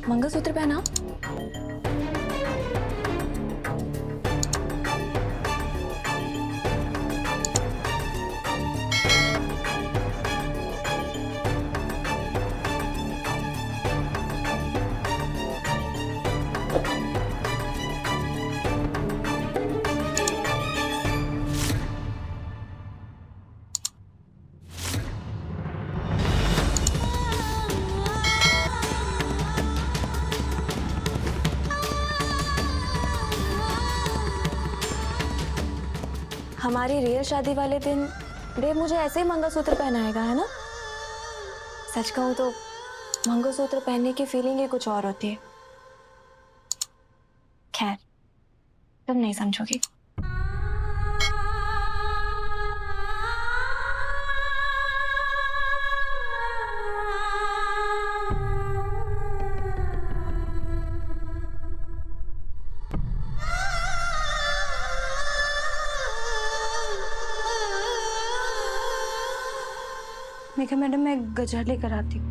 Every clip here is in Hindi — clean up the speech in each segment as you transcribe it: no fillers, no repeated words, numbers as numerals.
मंगलसूत्र पहना। हमारी रियल शादी वाले दिन देव मुझे ऐसे ही मंगलसूत्र पहनाएगा, है ना? सच कहूं तो मंगलसूत्र पहनने की फीलिंग ही कुछ और होती है। खैर, तुम नहीं समझोगी। मेघा मैडम, मैं गजर लेकर आती हूँ।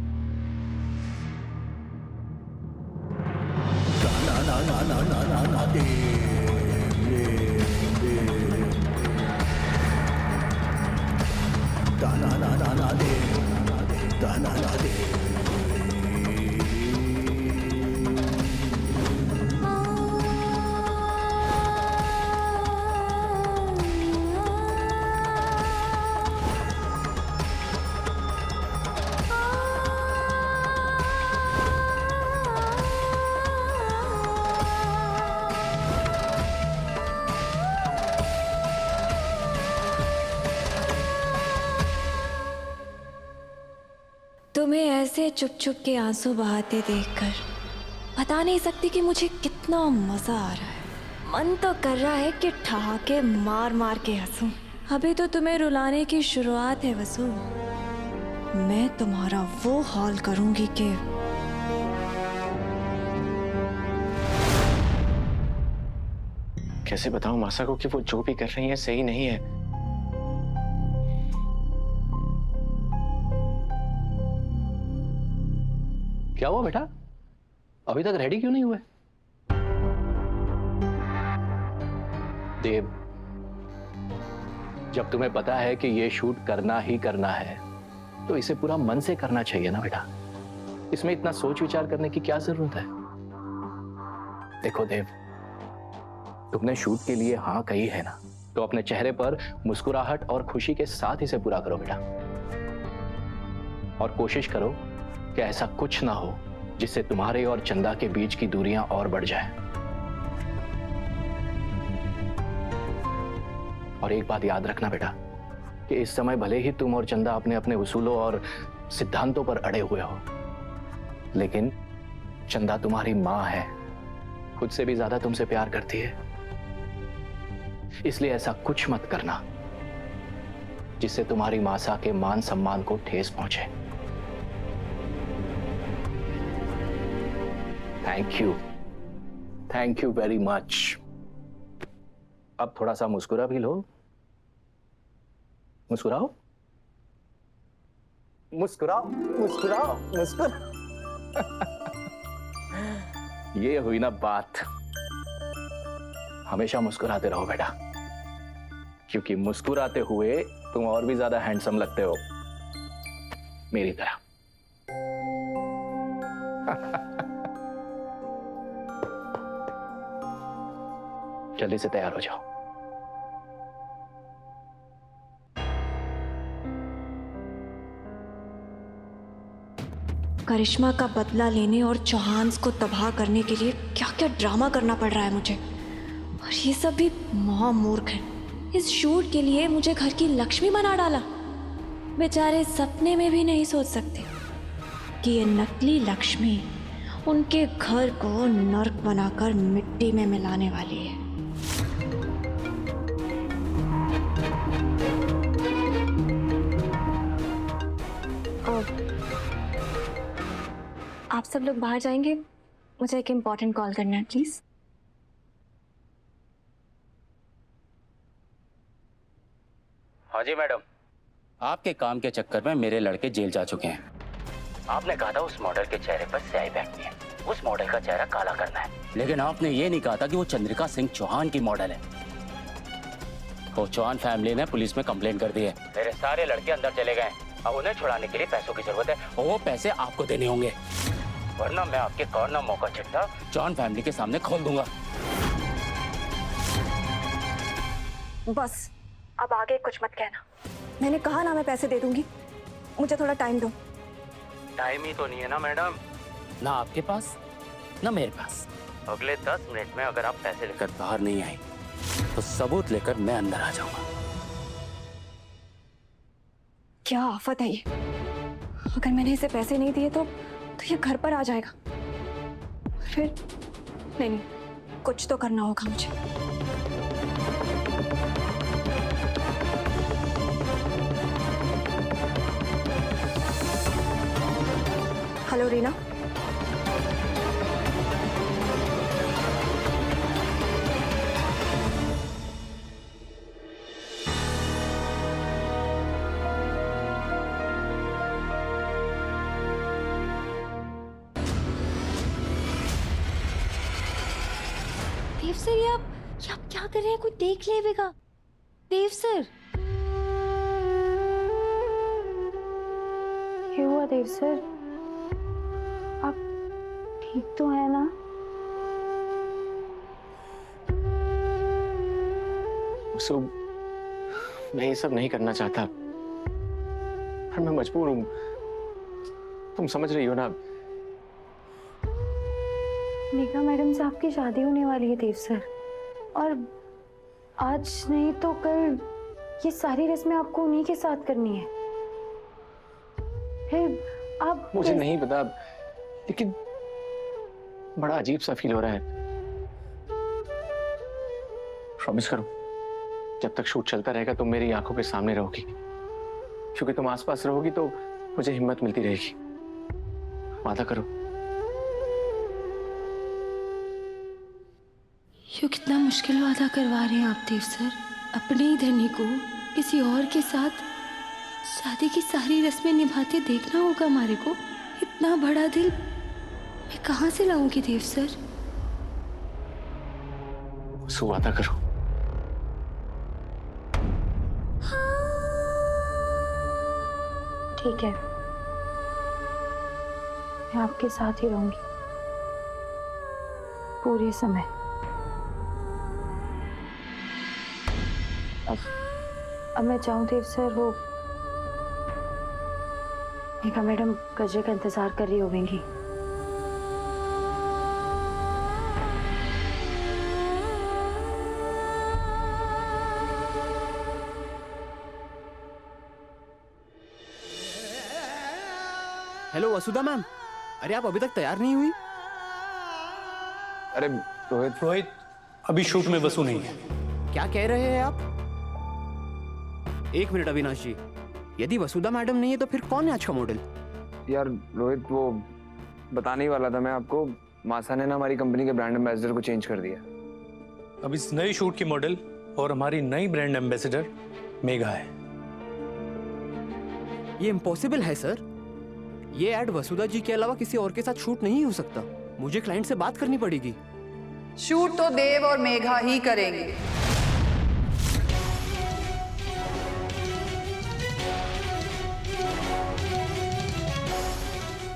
तुम्हें ऐसे चुप चुप के आंसू बहाते देखकर बता नहीं सकती कि मुझे कितना मजा आ रहा है। मन तो कर रहा है कि ठहाके मार मार के हंसूं। अभी तो तुम्हें रुलाने की शुरुआत है वसु। मैं तुम्हारा वो हाल करूंगी कि कैसे बताऊं मासा को कि वो जो भी कर रही है सही नहीं है। क्या हुआ बेटा, अभी तक रेडी क्यों नहीं हुए? देव, जब तुम्हें पता है कि ये शूट करना ही करना है तो इसे पूरा मन से करना चाहिए ना बेटा। इसमें इतना सोच विचार करने की क्या जरूरत है? देखो देव, तुमने शूट के लिए हाँ कही है ना, तो अपने चेहरे पर मुस्कुराहट और खुशी के साथ इसे पूरा करो बेटा। और कोशिश करो कि ऐसा कुछ ना हो जिससे तुम्हारे और चंदा के बीच की दूरियां और बढ़ जाएं। और एक बात याद रखना बेटा कि इस समय भले ही तुम और चंदा अपने अपने उसूलों और सिद्धांतों पर अड़े हुए हो, लेकिन चंदा तुम्हारी मां है, खुद से भी ज्यादा तुमसे प्यार करती है। इसलिए ऐसा कुछ मत करना जिससे तुम्हारी मासा के मान सम्मान को ठेस पहुंचे। Thank you very much. अब थोड़ा सा मुस्कुरा भी लो। मुस्कुराओ, मुस्कुराओ, मुस्कुराओ, मुस्कुराओ। ये हुई ना बात। हमेशा मुस्कुराते रहो बेटा, क्योंकि मुस्कुराते हुए तुम और भी ज्यादा हैंडसम लगते हो, मेरी तरह। जल्दी से तैयार हो जाओ। करिश्मा का बदला लेने और चौहान्स को तबाह करने के लिए क्या क्या ड्रामा करना पड़ रहा है मुझे। और ये सब भी महामूर्ख है। इस शूट के लिए मुझे घर की लक्ष्मी बना डाला। बेचारे सपने में भी नहीं सोच सकते कि ये नकली लक्ष्मी उनके घर को नर्क बनाकर मिट्टी में मिलाने वाली है। आप सब लोग बाहर जाएंगे, मुझे एक इम्पोर्टेंट कॉल करना है प्लीज। हाँ जी मैडम, आपके काम के चक्कर में मेरे लड़के जेल जा चुके हैं। आपने कहा था उस मॉडल के चेहरे पर स्याही बैठती है। उस मॉडल का चेहरा काला करना है। लेकिन आपने ये नहीं कहा था कि वो चंद्रिका सिंह चौहान की मॉडल है। वो चौहान फैमिली ने पुलिस में कंप्लेंट कर दी है। मेरे सारे लड़के अंदर चले गए। अब उन्हें छुड़ाने के लिए पैसों की जरूरत है और वो पैसे आपको देने होंगे, वरना मैं आपके कारनामों का चिट्ठा चौहान फैमिली के सामने खोल दूंगा। बस अब आगे कुछ मत कहना। मैंने कहा ना मैं पैसे दे दूंगी, मुझे थोड़ा टाइम दो। टाइम ही तो नहीं है ना मैडम, ना आपके पास ना मेरे पास। अगले 10 मिनट में अगर आप पैसे लेकर बाहर नहीं आए तो सबूत लेकर मैं अंदर आ जाऊंगा। क्या आफत है ये? अगर मैंने इसे पैसे नहीं दिए तो ये घर पर आ जाएगा। फिर नहीं, कुछ तो करना होगा मुझे। हेलो रीना। देव सर, ये आप क्या कर रहे हैं? कोई देख लेगा। देव सर, क्या हुआ देव सर? आप ठीक तो है ना? वसु, मैं ये सब नहीं करना चाहता, पर मैं मजबूर हूं। तुम समझ रही हो ना? मेघा मैडम से आपकी शादी होने वाली है देव सर, और आज नहीं तो कल ये सारी रस्में आपको उन्हीं के साथ करनी है। फिर आप मुझे नहीं पता, लेकिन बड़ा अजीब सा फील हो रहा है। प्रॉमिस करो, जब तक शूट चलता रहेगा तुम मेरी आंखों के सामने रहोगी, क्योंकि तुम आसपास रहोगी तो मुझे हिम्मत मिलती रहेगी। वादा करो। ये कितना मुश्किल वादा करवा रहे हैं आप देव सर। अपने ही धनी को किसी और के साथ शादी की सारी रस्में निभाते देखना होगा हमारे को। इतना बड़ा दिल मैं कहाँ से लाऊंगी देव सर? वसु, वादा करो। ठीक है, मैं आपके साथ ही रहूंगी पूरे समय। अब मैं चाहूँ देव सर, वो मेघा मैडम गजरे का इंतजार कर रही होंगी। हेलो वसुधा मैम, अरे आप अभी तक तैयार नहीं हुई? अरे रोहित, अभी शूट में वसु नहीं है। क्या कह रहे हैं आप? एक मिनट अविनाश जी, यदि वसुधा मैडम नहीं है तो फिर कौन है आज का मॉडल? यार रोहित, वो बताने ही वाला था मैं आपको। मासा ने ना हमारी कंपनी के ब्रांड एम्बेसडर को चेंज कर दिया। अब इस नई शूट की मॉडल और हमारी नई ब्रांड एम्बेसडर मेघा है। ये इम्पॉसिबल है सर। ये एड वसुधा जी के अलावा किसी और के साथ शूट नहीं हो सकता। मुझे क्लाइंट से बात करनी पड़ेगी। शूट तो देव और मेघा ही करेंगे।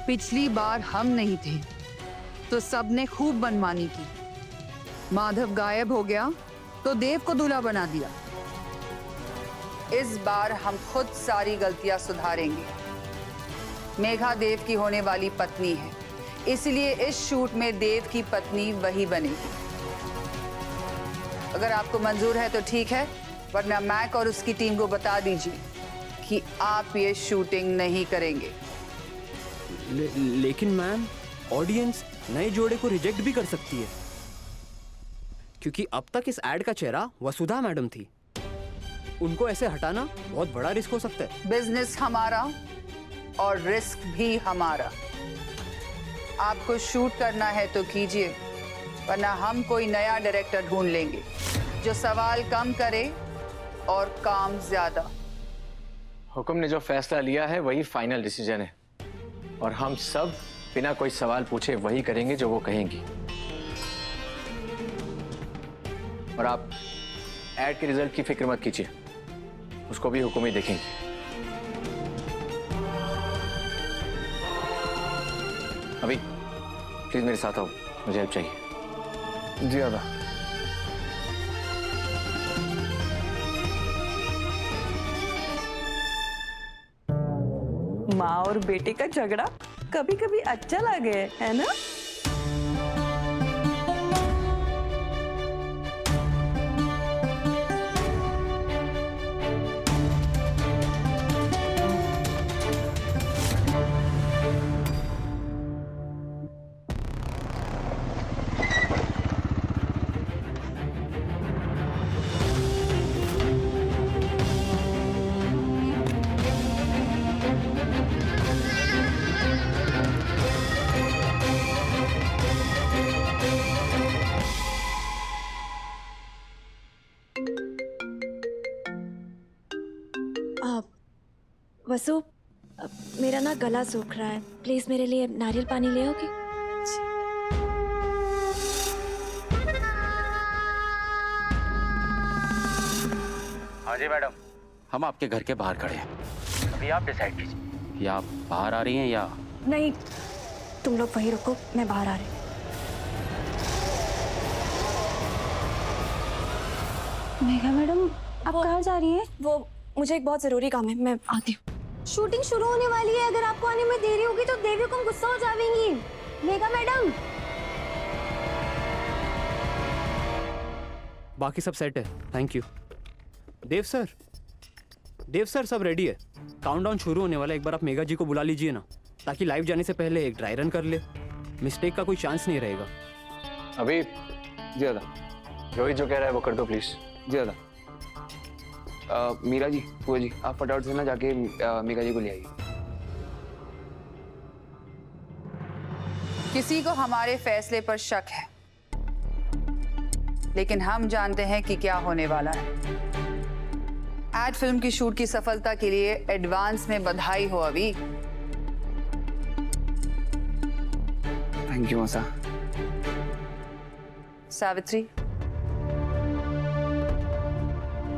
पिछली बार हम नहीं थे तो सबने खूब मनमानी की। माधव गायब हो गया तो देव को दूल्हा बना दिया। इस बार हम खुद सारी गलतियां सुधारेंगे। मेघा देव की होने वाली पत्नी है, इसलिए इस शूट में देव की पत्नी वही बनेगी। अगर आपको मंजूर है तो ठीक है, वरना मैक और उसकी टीम को बता दीजिए कि आप ये शूटिंग नहीं करेंगे। लेकिन मैम, ऑडियंस नए जोड़े को रिजेक्ट भी कर सकती है, क्योंकि अब तक इस एड का चेहरा वसुधा मैडम थी। उनको ऐसे हटाना बहुत बड़ा रिस्क हो सकता है। बिजनेस हमारा और रिस्क भी हमारा। आपको शूट करना है तो कीजिए, वरना हम कोई नया डायरेक्टर ढूंढ लेंगे जो सवाल कम करे और काम ज्यादा। हुक्म ने जो फैसला लिया है वही फाइनल डिसीजन है, और हम सब बिना कोई सवाल पूछे वही करेंगे जो वो कहेंगी। और आप एड के रिजल्ट की फिक्र मत कीजिए, उसको भी हुकूम ही देखेंगी। अभी प्लीज मेरे साथ आओ, मुझे हेल्प चाहिए। जी दादा। माँ और बेटे का झगड़ा कभी कभी अच्छा लगे, है ना? वसु, मेरा ना गला सूख रहा है, प्लीज मेरे लिए नारियल पानी ले आओगे? हाँ जी मैडम, हम आपके घर के बाहर खड़े हैं। अभी आप डिसाइड कीजिए, या आप बाहर आ रही हैं या नहीं, तुम लोग वहीं रुको, मैं बाहर आ रही हूँ। मेघा मैडम, आप कहाँ जा रही हैं? वो मुझे एक बहुत जरूरी काम है, मैं आती हूँ। शूटिंग शुरू होने वाली है, अगर आपको आने में देरी होगी तो देवी को गुस्सा हो जाएंगी। मेघा मैडम। बाकी सब सेट है, थैंक यू। देव सर सब रेडी है, काउंटडाउन शुरू होने वाला है। एक बार आप मेघा जी को बुला लीजिए ना, ताकि लाइव जाने से पहले एक ड्राई रन कर ले, मिस्टेक का कोई चांस नहीं रहेगा। अभी जी दादा। रोहित जो कह रहा है वो कर दो प्लीज। जी दादा। मीरा जी, बुआ जी, आप फटाफट से ना जाके मेघा जी को ले आइए। किसी को हमारे फैसले पर शक है, लेकिन हम जानते हैं कि क्या होने वाला है। एड फिल्म की शूट की सफलता के लिए एडवांस में बधाई हो अभी। थैंक यू मौसा। सावित्री,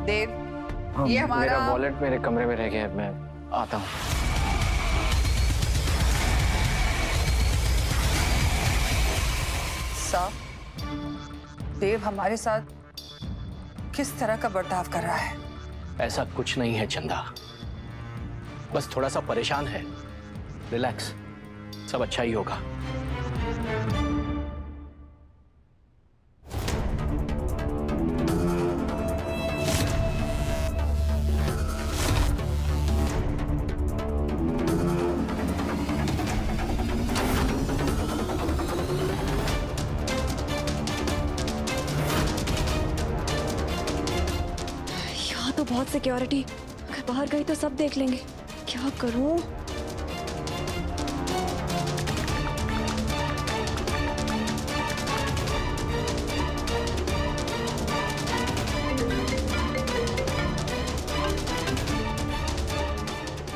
देव, ये मेरा हमारा वॉलेट मेरे कमरे में रह गया है, मैं आता हूँ। देव हमारे साथ किस तरह का बर्ताव कर रहा है? ऐसा कुछ नहीं है चंदा, बस थोड़ा सा परेशान है। रिलैक्स, सब अच्छा ही होगा। तो बहुत सिक्योरिटी, अगर बाहर गई तो सब देख लेंगे, क्या करूं?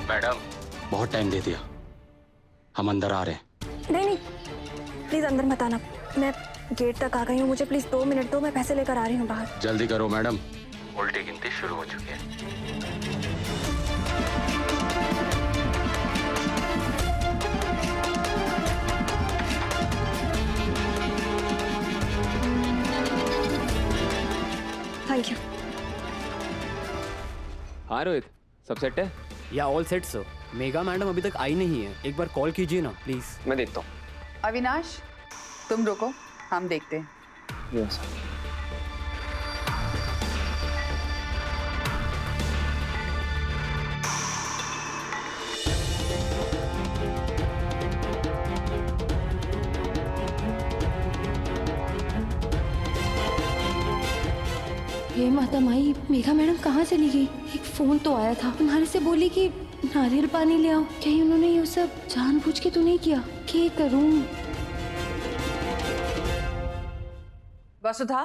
मैडम बहुत टाइम दे दिया, हम अंदर आ रहे हैं। नहीं, प्लीज अंदर मत आना, मैं गेट तक आ गई हूँ, मुझे प्लीज 2 मिनट दो, मैं पैसे लेकर आ रही हूँ बाहर। जल्दी करो मैडम, उल्टी गिनती शुरू हो चुकी है। Thank you. हाँ रोहित, सब सेट है? या all set sir. Megha madam अभी तक आई नहीं है, एक बार कॉल कीजिए ना प्लीज। मैं देखता हूँ। अविनाश, तुम रुको, हम देखते हैं। जी मौसा। हे माता माई, मेघा मैडम कहाँ चली गई? एक फोन तो आया था, तुम्हारे से बोली कि नारियल पानी ले आओ। कहीं उन्होंने ये सब जानबूझ के तो नहीं किया? क्या करूं? वसुधा,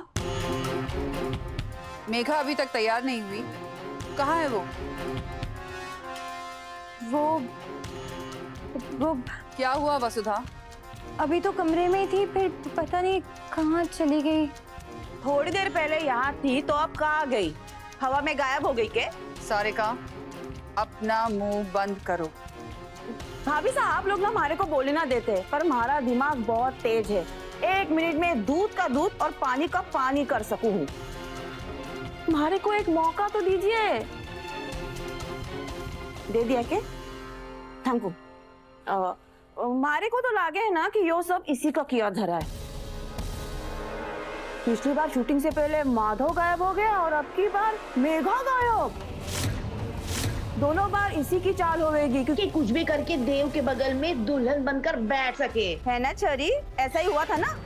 मेघा अभी तक तैयार नहीं हुई, कहाँ है वो? वो क्या हुआ वसुधा? अभी तो कमरे में ही थी, फिर पता नहीं कहाँ चली गई। थोड़ी देर पहले यहाँ थी तो अब कहाँ गई? हवा में गायब हो गई क्या? सारिका, अपना मुंह बंद करो। भाभी साहब, आप लोग ना हमारे को बोले ना देते, पर हमारा दिमाग बहुत तेज है। 1 मिनट में दूध का दूध और पानी का पानी कर सकूं हूँ। हमारे को एक मौका तो दीजिए। दे दिया के? Thank you. हमारे को तो लागे है ना कि यो सब इसी का किया धरा है। पिछली बार शूटिंग से पहले माधव गायब हो गया और अब की बार मेघा गायब। दोनों बार इसी की चाल होगी, क्योंकि कुछ भी करके देव के बगल में दुल्हन बनकर बैठ सके, है ना चरी? ऐसा ही हुआ था ना?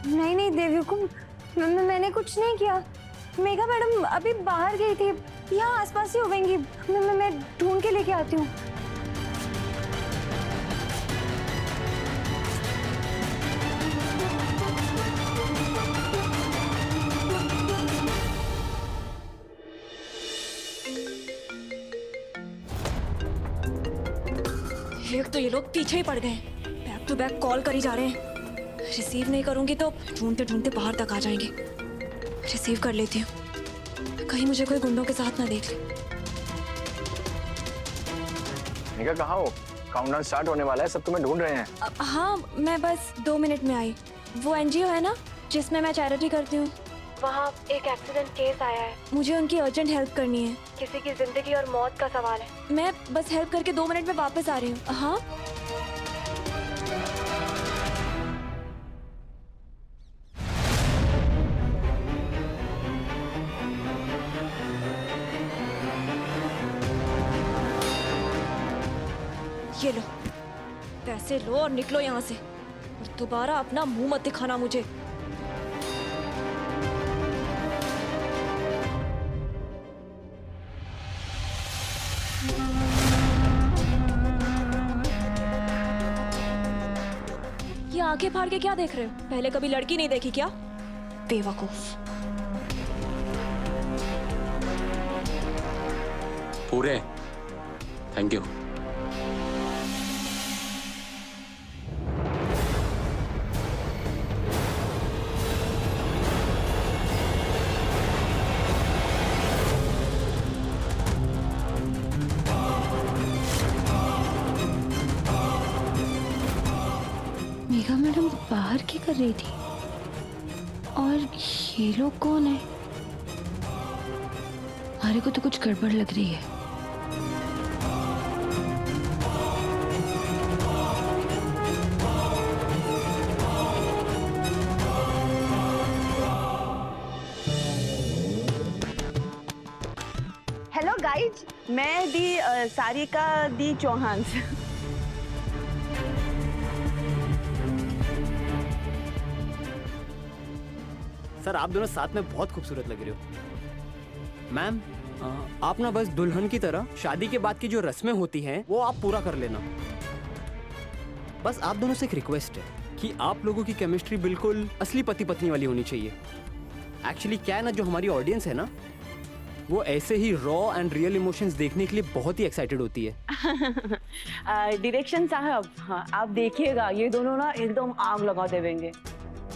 नहीं नहीं देवयुकुम, मैंने कुछ नहीं किया। मेघा मैडम अभी बाहर गई थी, यहाँ आसपास ही होंगी। मैं ढूंढ के लेके आती हूँ। एक तो ये लोग पीछे ही पड़ गए, बैक टू बैक कॉल करी जा रहे हैं। रिसीव नहीं करूंगी तो ढूंढते ढूंढते बाहर तक आ जाएंगे। रिसीव कर लेती हूँ, कहीं मुझे कोई गुंडों के साथ ना देख ले। मेघा कहाँ हो? काउंटडाउन स्टार्ट होने वाला है, सब तुम्हें ढूंढ रहे हैं। हाँ, मैं बस 2 मिनट में आई। वो एनजीओ है ना जिसमें मैं चैरिटी करती हूँ, वहाँ एक एक्सीडेंट केस आया है। मुझे उनकी अर्जेंट हेल्प करनी है। किसी की जिंदगी और मौत का सवाल है। मैं बस हेल्प करके 2 मिनट में वापस आ रही हूँ। हाँ, ये लो पैसे लो और निकलो यहाँ से, और दोबारा अपना मुंह मत दिखाना मुझे। ये आंखें फाड़ के क्या देख रहे हो? पहले कभी लड़की नहीं देखी क्या? बेवकूफ। पूरे थैंक यू। मेघा मैडम बाहर क्या कर रही थी? और ये लोग कौन है? हमारे को तो कुछ गड़बड़ लग रही है। हेलो गाइज, मैं सारिका दी चौहान। सर आप दोनों साथ में बहुत खूबसूरत लग रहे हो। मैम आप ना बस दुल्हन की तरह शादी के बाद की जो रस्में होती हैं वो आप पूरा कर लेना। बस आप दोनों से एक रिक्वेस्ट है कि आप लोगों की केमिस्ट्री बिल्कुल असली पति पत्नी वाली होनी चाहिए। एक्चुअली क्या है ना, जो हमारी ऑडियंस है ना, वो ऐसे ही रॉ एंड रियल इमोशंस देखने के लिए बहुत ही एक्साइटेड होती है। डायरेक्शन साहब, हाँ, आप देखिएगा, ये दोनों ना एकदम आग लगा देंगे।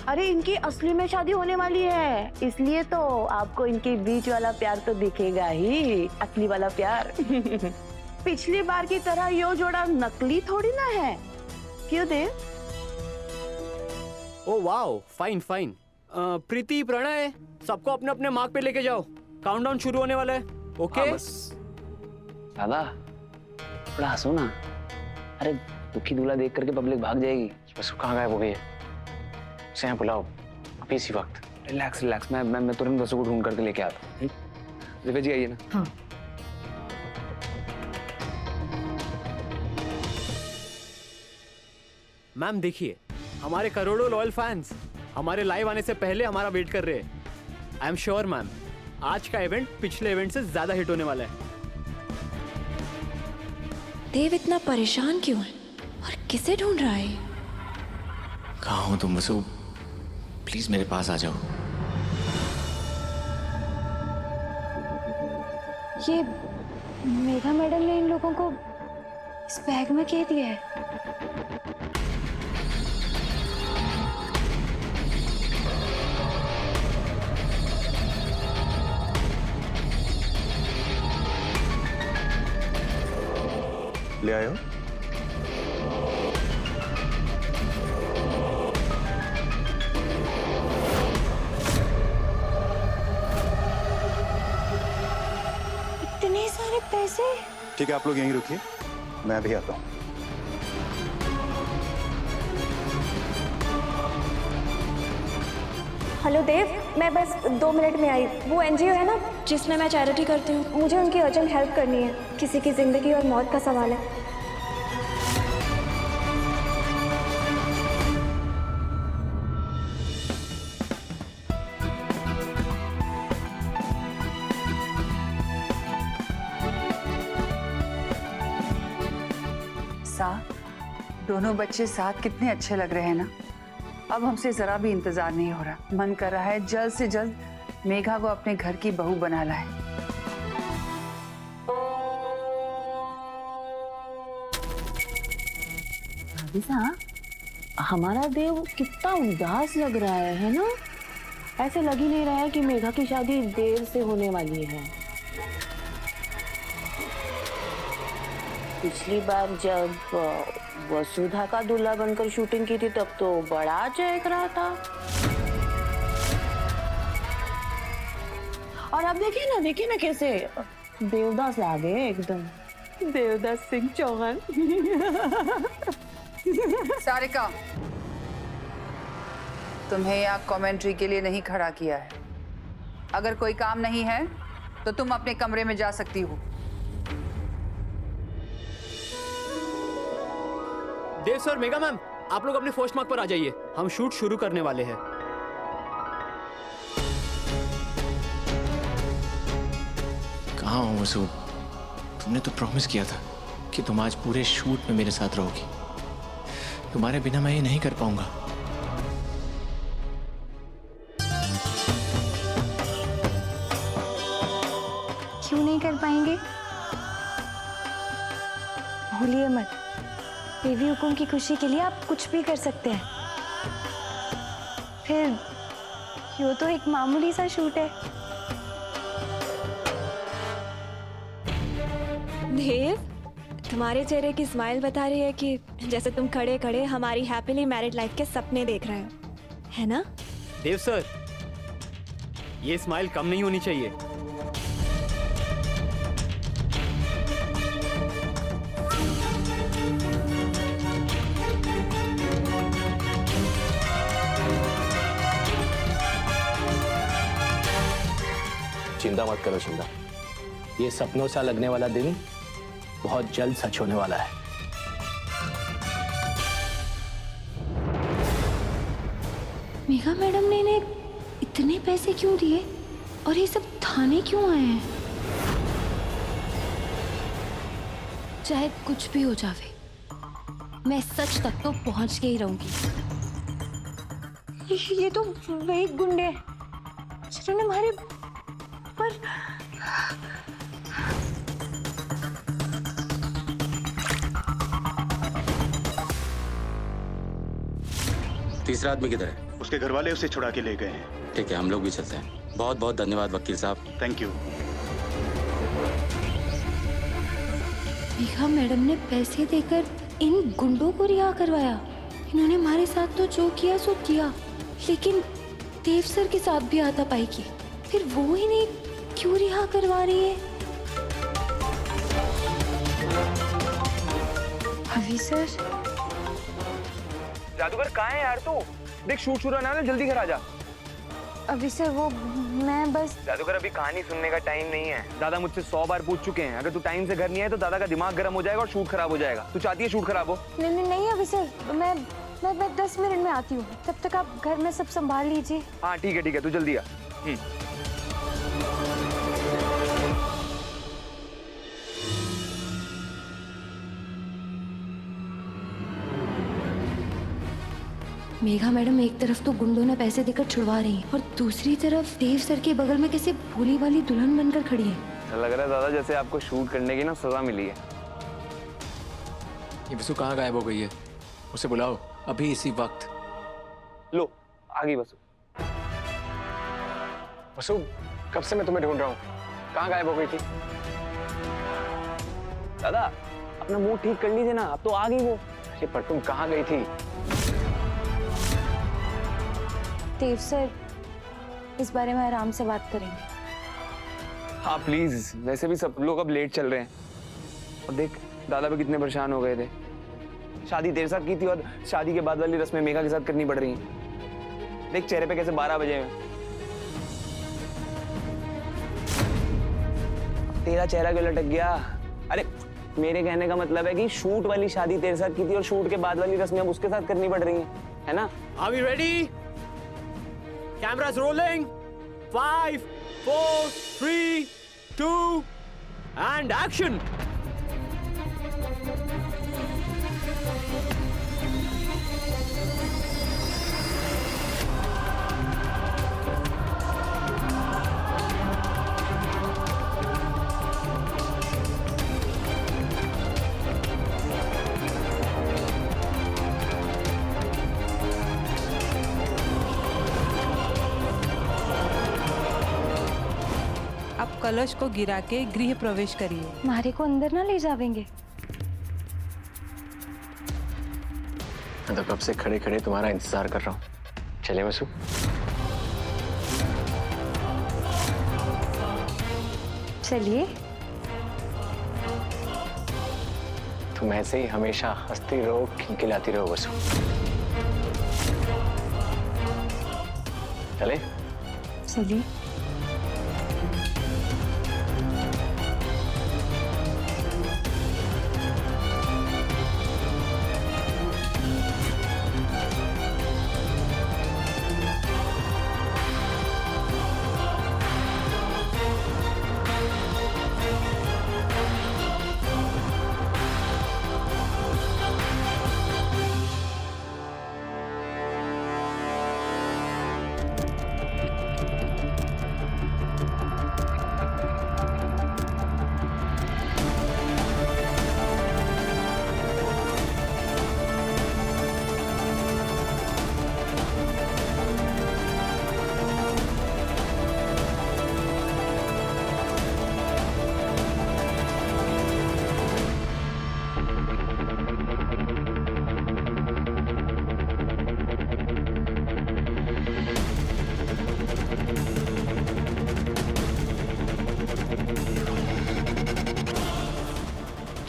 अरे इनकी असली में शादी होने वाली है, इसलिए तो आपको इनके बीच वाला प्यार तो दिखेगा ही, असली वाला प्यार। पिछली बार की तरह यो जोड़ा नकली थोड़ी ना है, क्यों Dev? Oh wow, fine fine. Preeti, Pranay, सबको अपने अपने मार्क पे लेके जाओ, काउंटडाउन शुरू होने वाला है। ओके दादा थोड़ा हंसो ना। अरे दुखी दूल्हा देख करके पब्लिक भाग जाएगी। बस कहाँ गायब हो गई है? उसे यहाँ बुलाओ अभी इसी वक्त। रिलैक्स रिलैक्स, मैं तुरंत बसों को ढूंढ करके लेके आता हूँ। दिव्या जी आइए ना। हाँ। मैम देखिए, हमारे करोड़ों लॉयल फैंस हमारे लाइव आने से पहले हमारा वेट कर रहे हैं। आई एम श्योर मैम, आज का इवेंट पिछले इवेंट से ज्यादा हिट होने वाला है। देव इतना परेशान क्यों है और किसे ढूंढ रहा है? कहाँ हो तुम वसु? प्लीज मेरे पास आ जाओ। ये मेघा मैडम ने इन लोगों को इस बैग में क्या दिया है? ले आए हो? इतने सारे पैसे। ठीक है, आप लोग यहीं रुकिए, मैं अभी आता हूँ। हेलो देव, मैं बस 2 मिनट में आई। वो एनजीओ है ना जिसमें मैं चैरिटी करती हूँ, मुझे उनकी अर्जेंट हेल्प करनी है। किसी की जिंदगी और मौत का सवाल है। दोनों बच्चे साथ कितने अच्छे लग रहे हैं ना। अब हमसे जरा भी इंतजार नहीं हो रहा। मन कर रहा है जल्द से जल्द मेघा को अपने घर की बहू बना लाए। हमारा देव कितना उदास लग रहा है ना। ऐसे लग ही नहीं रहा है कि मेघा की शादी देर से होने वाली है। पिछली बार जब वसुधा का दूल्हा बनकर शूटिंग की थी तब तो बड़ा चहक रहा था। और अब देखिए ना कैसे देवदास आ गए एकदम। देवदास सिंह चौहान। सारिका, तुम्हें यहाँ कमेंट्री के लिए नहीं खड़ा किया है। अगर कोई काम नहीं है तो तुम अपने कमरे में जा सकती हो। देव सर, मेगा मैम, आप लोग अपने फर्स्ट मार्क पर आ जाइए, हम शूट शुरू करने वाले हैं। कहाँ हो वसु? तुमने तो प्रॉमिस किया था कि तुम आज पूरे शूट में मेरे साथ रहोगी। तुम्हारे बिना मैं ये नहीं कर पाऊंगा। क्यों नहीं कर पाएंगे? भूलिए मत, देवी हुकुम की खुशी के लिए आप कुछ भी कर सकते हैं। फिर ये तो एक मामूली सा शूट है। देव, तुम्हारे चेहरे की स्माइल बता रही है कि जैसे तुम खड़े खड़े हमारी हैप्पीली मैरिड लाइफ के सपने देख रहे हो, है ना? देव सर, ये स्माइल कम नहीं होनी चाहिए। चिंता मत करो चिंता, ये सपनों सा लगने वाला दिन बहुत जल्द सच होने वाला है। मेघा मैडम ने इन्हें इतने पैसे क्यों दिए और ये सब थाने क्यों आए हैं? चाहे कुछ भी हो जावे, मैं सच तक तो पहुंच के ही रहूंगी। ये तो वही गुंडे हैं जिन्होंने हमारे पर तीसरा आदमी किधर है? उसके घर वाले उसे छुड़ा के ले गए हैं। ठीक है, हम लोग भी चलते हैं। बहुत बहुत धन्यवाद वकील साहब। Thank you. मेघा मैडम ने पैसे देकर इन गुंडों को रिहा करवाया। इन्होंने हमारे साथ तो जो किया सो किया, लेकिन देव सर के साथ भी आता पाई की। फिर वो इन्हें क्यों रिहा करवा रही है? अभी सर, जादूगर कहाँ है यार तू? देख शूट शुरू होना है, जल्दी घर आ जा। अभी सर वो मैं बस। जादूगर अभी कहानी सुनने का टाइम नहीं है। दादा मुझसे 100 बार पूछ चुके हैं। अगर तू टाइम से घर नहीं आए तो दादा का दिमाग गर्म हो जाएगा और शूट खराब हो जाएगा। तू चाहती है शूट खराब हो? नहीं अभी सर, मैं 10 मिनट में आती हूँ। तब तक आप घर में सब संभाल लीजिए। हाँ ठीक है, तू जल्दी आ। मेघा मैडम एक तरफ तो गुंडों ने पैसे देकर छुड़वा रही हैं और दूसरी तरफ देव सर के बगल में कैसे भोली वाली दुल्हन बनकर खड़ी है। ऐसा लग रहा है दादा जैसे आपको शूट करने की ना सजा मिली है। ये वसु कहाँ गायब हो गई है? उसे बुलाओ अभी इसी वक्त। लो आ गई वसु। वसु, कब से मैं तुम्हें ढूंढ रहा हूँ, कहाँ गायब हो गई थी? दादा अपना मूड ठीक कर लीजिए ना, अब तो आ गई वो। अरे पर तुम कहाँ गई थी? देव सर, इस बारे में आराम से बात करेंगे। हाँ प्लीज, वैसे भी सब लोग अब लेट चल रहे हैं। और देख दादा भी कितने परेशान हो गए थे। शादी तेरे साथ की थी और शादी के बाद वाली रस्में मेघा के साथ करनी पड़ रही हैं। देख चेहरे पे कैसे 12 बजे हैं। तेरा चेहरा क्यों लटक गया? अरे मेरे कहने का मतलब है कि शूट वाली शादी तेरे साथ की थी और शूट के बाद वाली रस्में अब उसके साथ करनी पड़ रही हैं, है ना? Are we ready? Cameras rolling. 5, 4, 3, 2, and action. अब कलश को गिरा के गृह प्रवेश करिए। मारे को अंदर ना ले जावेंगे। मैं तो कब से खड़े खड़े तुम्हारा इंतजार कर रहा हूँ। चले वसु? चलिए। तुम ऐसे ही हमेशा हंसती रहो, खिलखिलाती रहो वसु। चले? चलिए।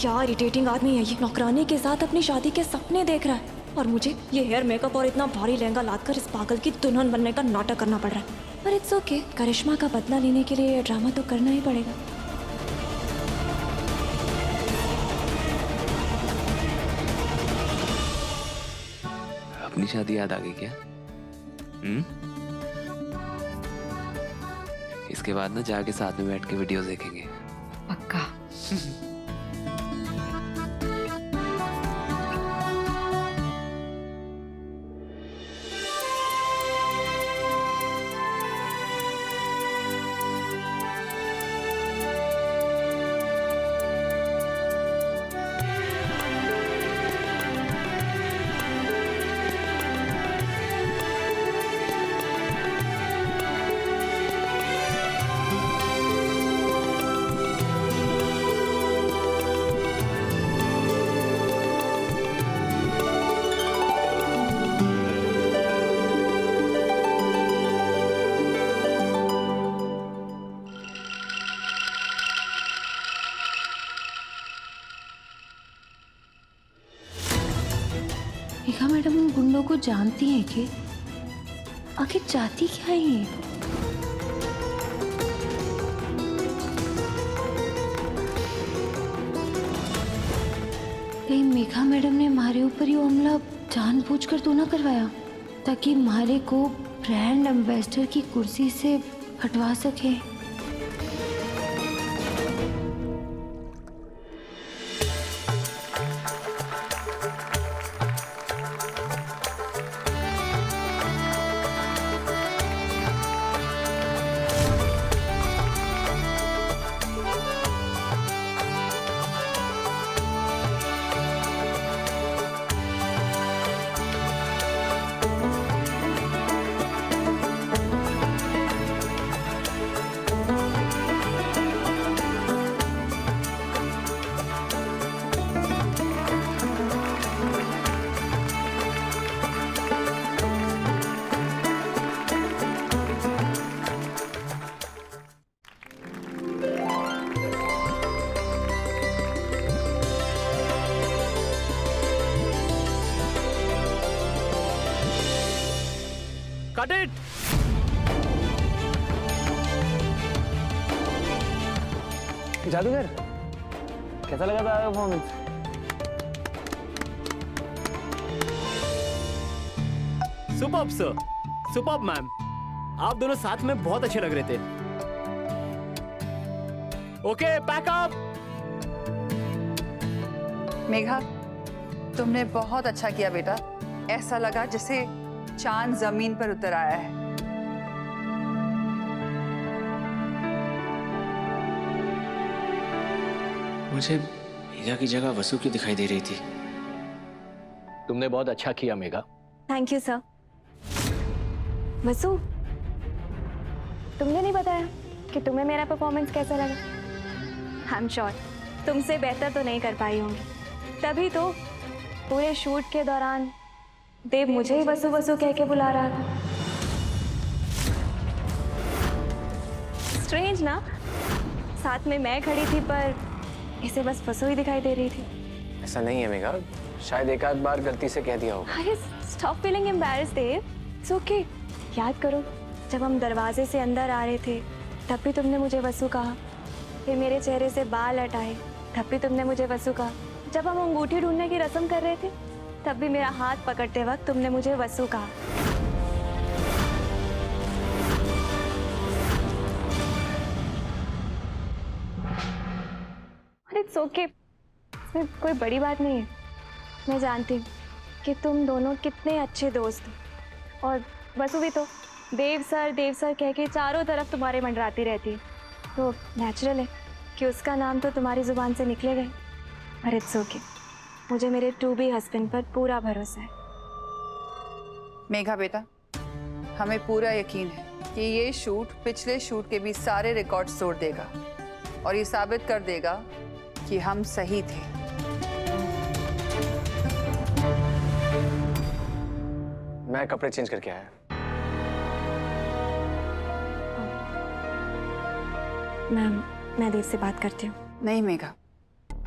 क्या इरिटेटिंग आदमी है ये। नौकरानी के साथ अपनी शादी के सपने देख रहा है और मुझे ये हेयर मेकअप और इतना भारी लहंगा लादकर इस पागल की दुल्हन बनने का नाटक करना पड़ रहा है। पर इट्स ओके, करिश्मा का बदला लेने के लिए ये ड्रामा तो करना ही पड़ेगा। अपनी शादी याद आ गई क्या? इसके बाद ना जाके साथ में बैठ के वीडियोस देखेंगे। पक्का। मेघा मैडम उन गुंडों को जानती हैं कि आखिर चाहती क्या है ये? कहीं मेघा मैडम ने मारे ऊपर ये हमला जानबूझकर तो ना करवाया ताकि मारे को ब्रांड एम्बेसडर की कुर्सी से हटवा सके। Cut it. जादूगर, कैसा लगा था performance? Superb sir, superb ma'am, आप दोनों साथ में बहुत अच्छे लग रहे थे। Okay, pack up. मेघा, तुमने बहुत अच्छा किया बेटा। ऐसा लगा जैसे चांद जमीन पर उतर आया है। मुझे मेघा की जगह वसु की दिखाई दे रही थी। तुमने बहुत अच्छा किया Megha. Thank you sir. Vasu, तुमने नहीं बताया कि तुम्हें मेरा परफॉर्मेंस कैसा लगा। आई एम श्योर तुमसे बेहतर तो नहीं कर पाई होंगी, तभी तो पूरे शूट के दौरान देव मुझे ही वसु वसु कह के बुला रहा था। स्ट्रेंज ना, साथ में मैं खड़ी थी पर इसे बस वसु ही दिखाई दे रही थी। ऐसा नहीं है मेघा, शायद एक आध बार गलती से कह दिया होगा। अरे stop feeling embarrassed Dev, it's okay. याद करो जब हम दरवाजे से अंदर आ रहे थे तब भी तुमने मुझे वसु कहा, फिर मेरे चेहरे से बाल हटाए तब भी तुमने मुझे वसु कहा, जब हम अंगूठी ढूंढने की रस्म कर रहे थे तब भी मेरा हाथ पकड़ते वक्त तुमने मुझे वसु कहा। इट्स ओके, इसमें कोई बड़ी बात नहीं है। मैं जानती हूँ कि तुम दोनों कितने अच्छे दोस्त हो, और वसु भी तो देव सर कह के चारों तरफ तुम्हारे मंडराती रहती है, तो नेचुरल है कि उसका नाम तो तुम्हारी ज़ुबान से निकलेगा ही। पर इट्स ओके, मुझे मेरे टू बी हस्बैंड पर पूरा भरोसा है। मेघा बेटा, हमें पूरा यकीन है कि ये शूट पिछले शूट के भी सारे रिकॉर्ड्स तोड़ देगा और ये साबित कर देगा कि हम सही थे। मैं कपड़े चेंज करके आया। मैं देव से बात करती हूँ। नहीं मेघा,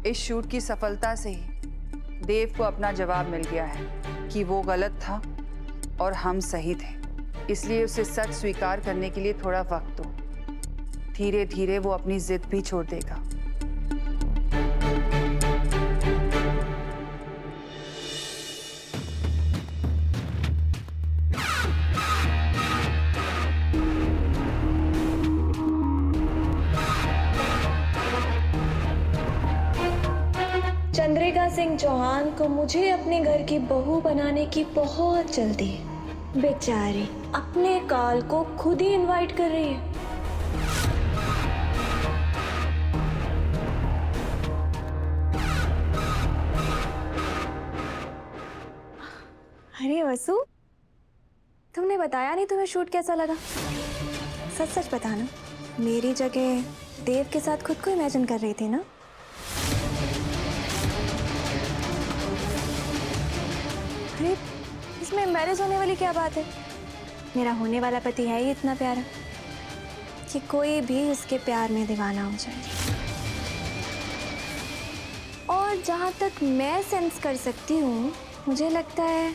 इस शूट की सफलता से ही देव को अपना जवाब मिल गया है कि वो गलत था और हम सही थे। इसलिए उसे सच स्वीकार करने के लिए थोड़ा वक्त दो। धीरे धीरे वो अपनी जिद भी छोड़ देगा। चंद्रिका सिंह चौहान को मुझे अपने घर की बहू बनाने की बहुत जल्दी है। बेचारी अपने काल को खुद ही इनवाइट कर रही है। अरे वसु, तुमने बताया नहीं तुम्हें शूट कैसा लगा। सच सच बताना, मेरी जगह देव के साथ खुद को इमेजिन कर रही थी ना। अरे इसमें एम्बैरेस होने वाली क्या बात है। मेरा होने वाला पति है ही इतना प्यारा कि कोई भी उसके प्यार में दीवाना हो जाए। और जहाँ तक मैं सेंस कर सकती हूँ, मुझे लगता है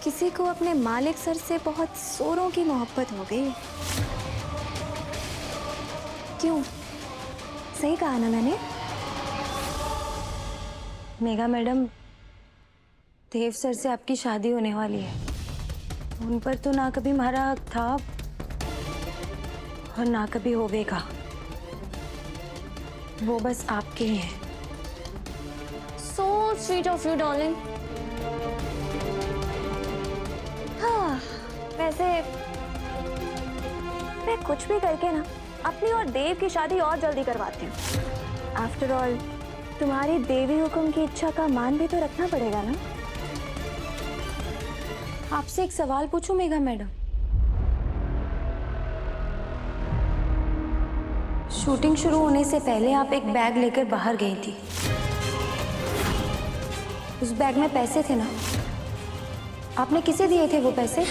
किसी को अपने मालिक सर से बहुत जोरों की मोहब्बत हो गई। क्यों, सही कहा ना मैंने? मेघा मैडम, देव सर से आपकी शादी होने वाली है। उन पर तो ना कभी हमारा हक था और ना कभी होवेगा। वो बस आपके ही हैं। So sweet of you, darling. हाँ, वैसे मैं कुछ भी करके ना अपनी और देव की शादी और जल्दी करवाती हूँ। आफ्टर ऑल तुम्हारी देवी हुक्म की इच्छा का मान भी तो रखना पड़ेगा ना। आपसे एक सवाल पूछूं मेघा मैडम? शूटिंग शुरू होने से पहले आप एक बैग लेकर बाहर गई थी। उस बैग में पैसे थे ना? आपने किसे दिए थे वो पैसे?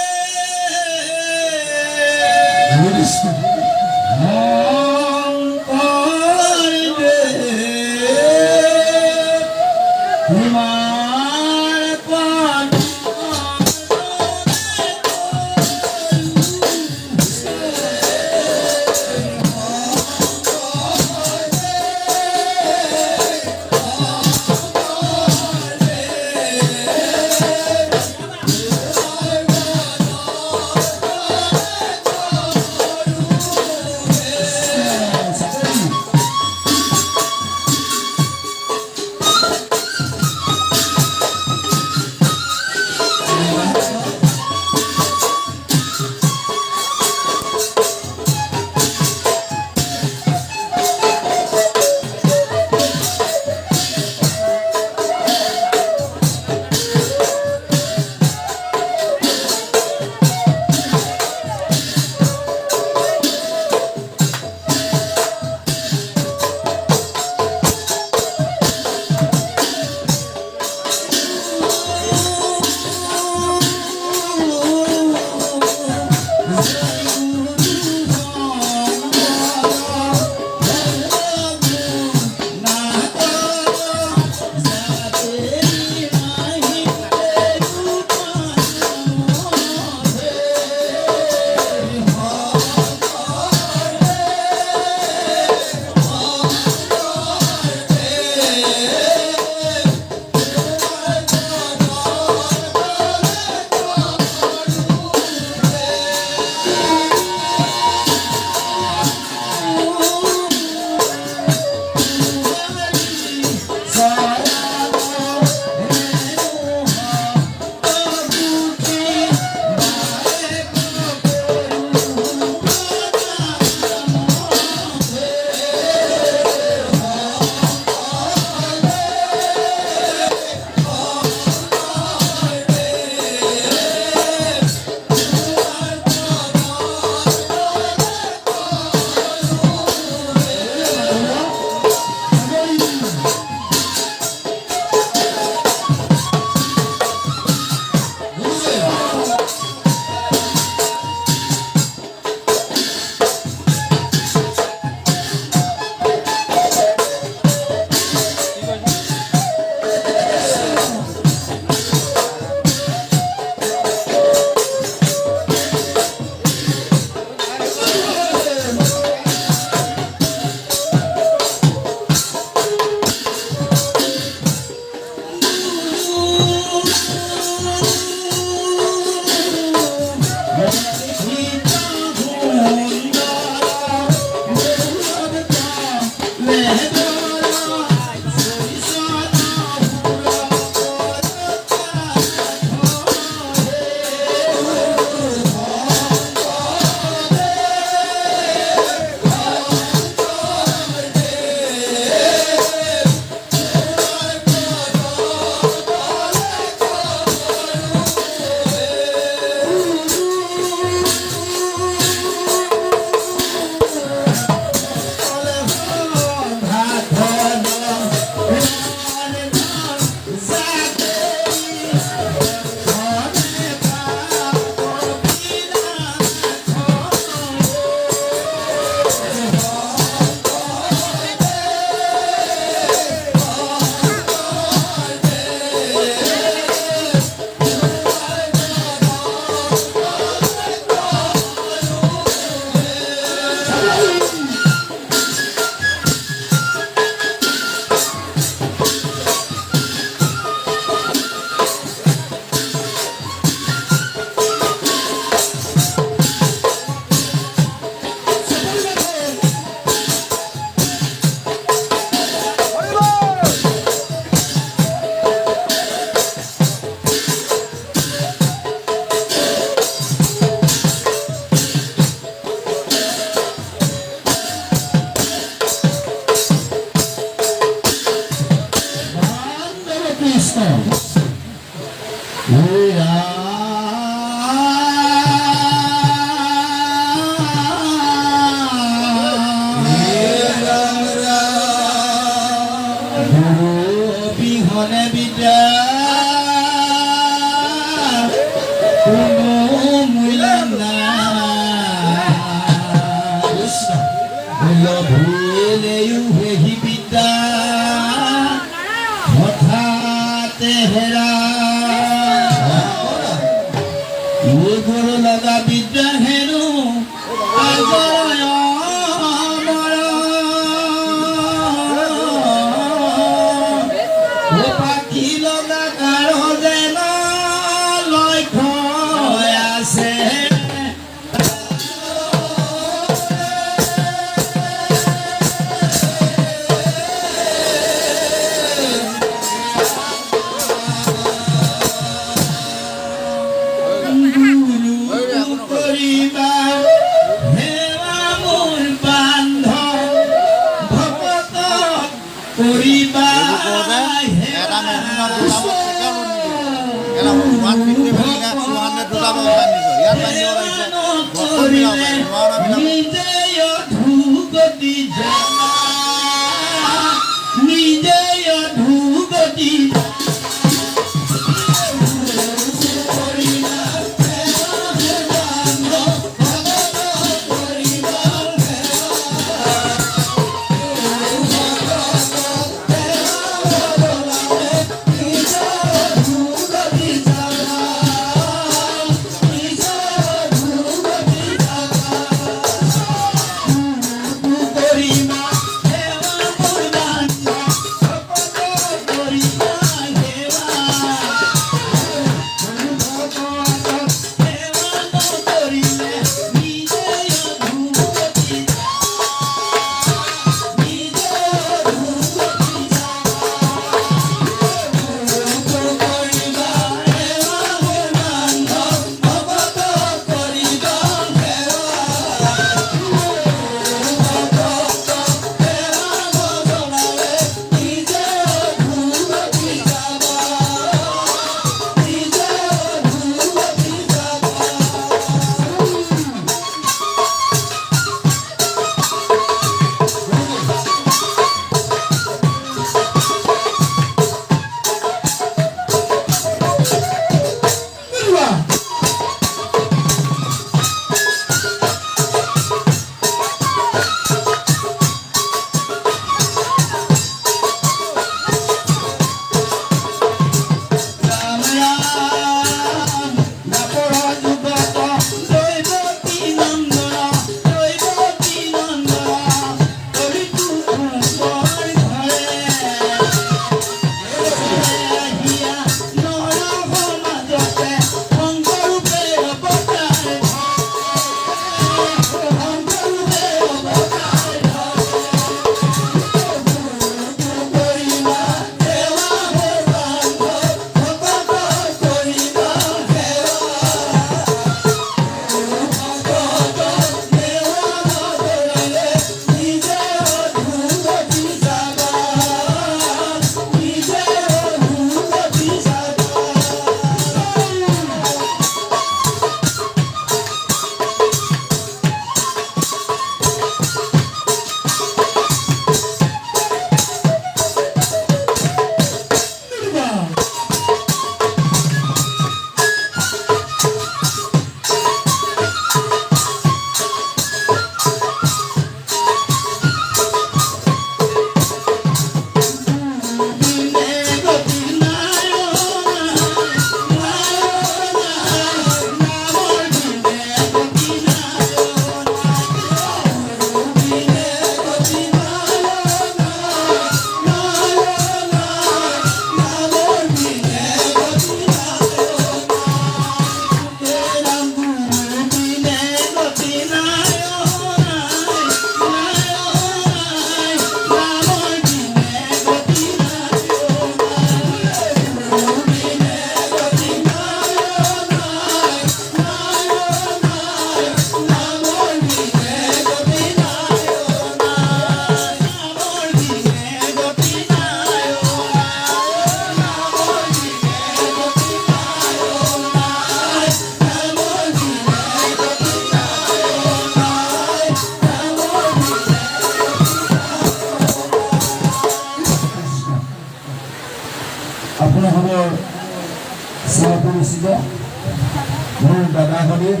মোৰ দাদা ভনীৰ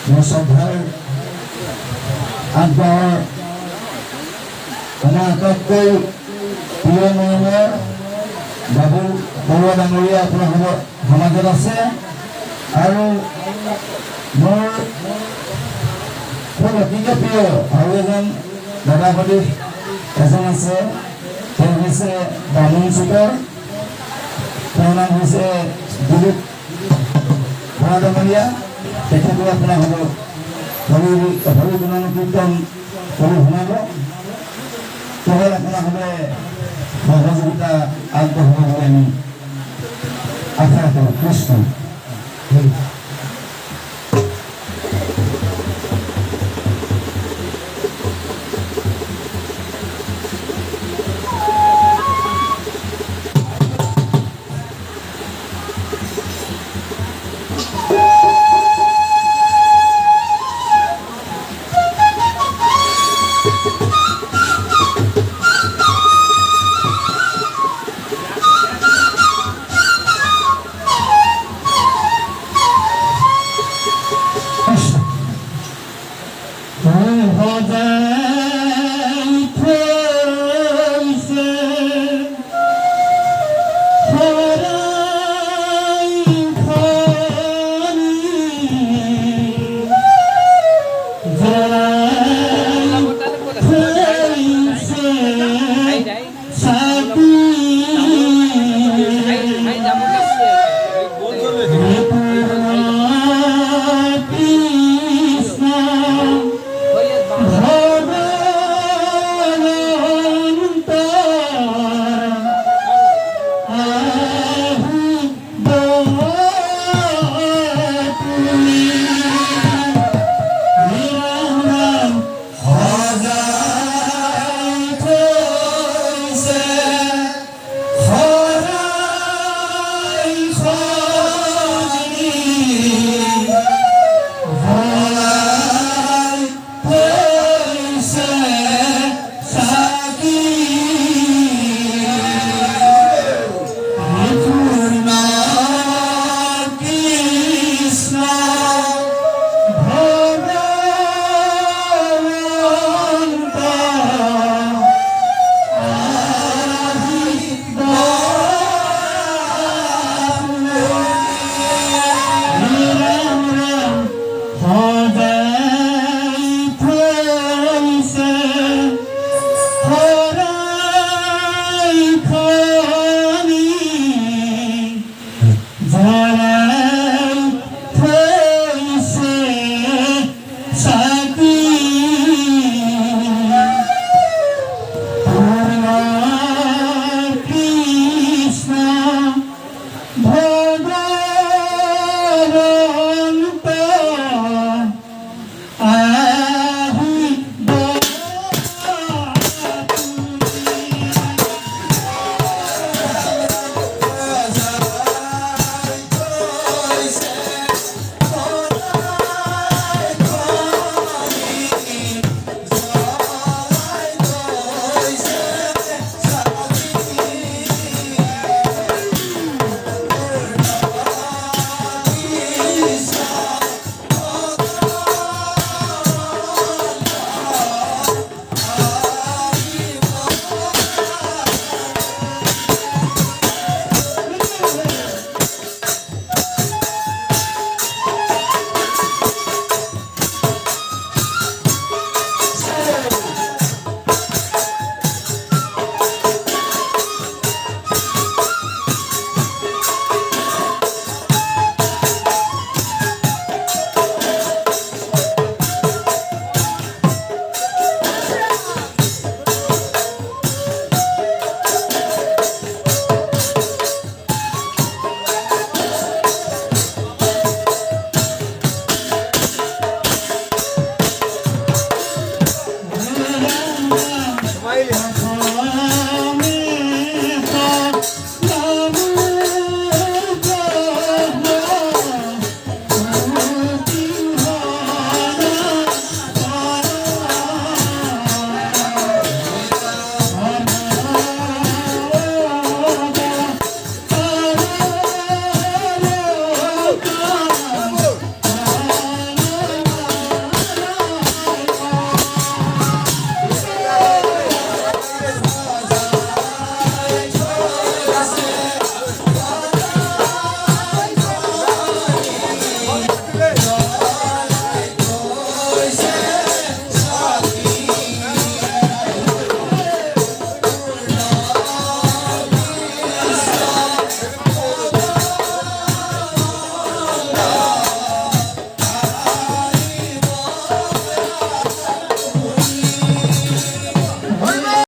মোৰ শ্ৰদ্ধাৰ আগবঢ়াৰ আমাৰ আটাইতকৈ প্ৰিয় মৰমৰ বাবুল বৰুৱা ডাঙৰীয়া আপোনাৰ সমাজত আছে আৰু মোৰ খুব অতিকে প্ৰিয় আৰু এজন দাদা ভনীৰ এজন আছে তেওঁ হৈছে বামুণ চুকৰ তেওঁৰ নাম হৈছে দিলীপ বৰুৱা ডাঙৰীয়া তেখেতো আপোনাৰ হ'ব হৰি গুণান কীৰ্তন কৰি শুনাব কেৱল আপোনাৰ হ'লে সহযোগিতা আগবঢ়াব বুলি আমি আশা কৰোঁ কৃষ্ণ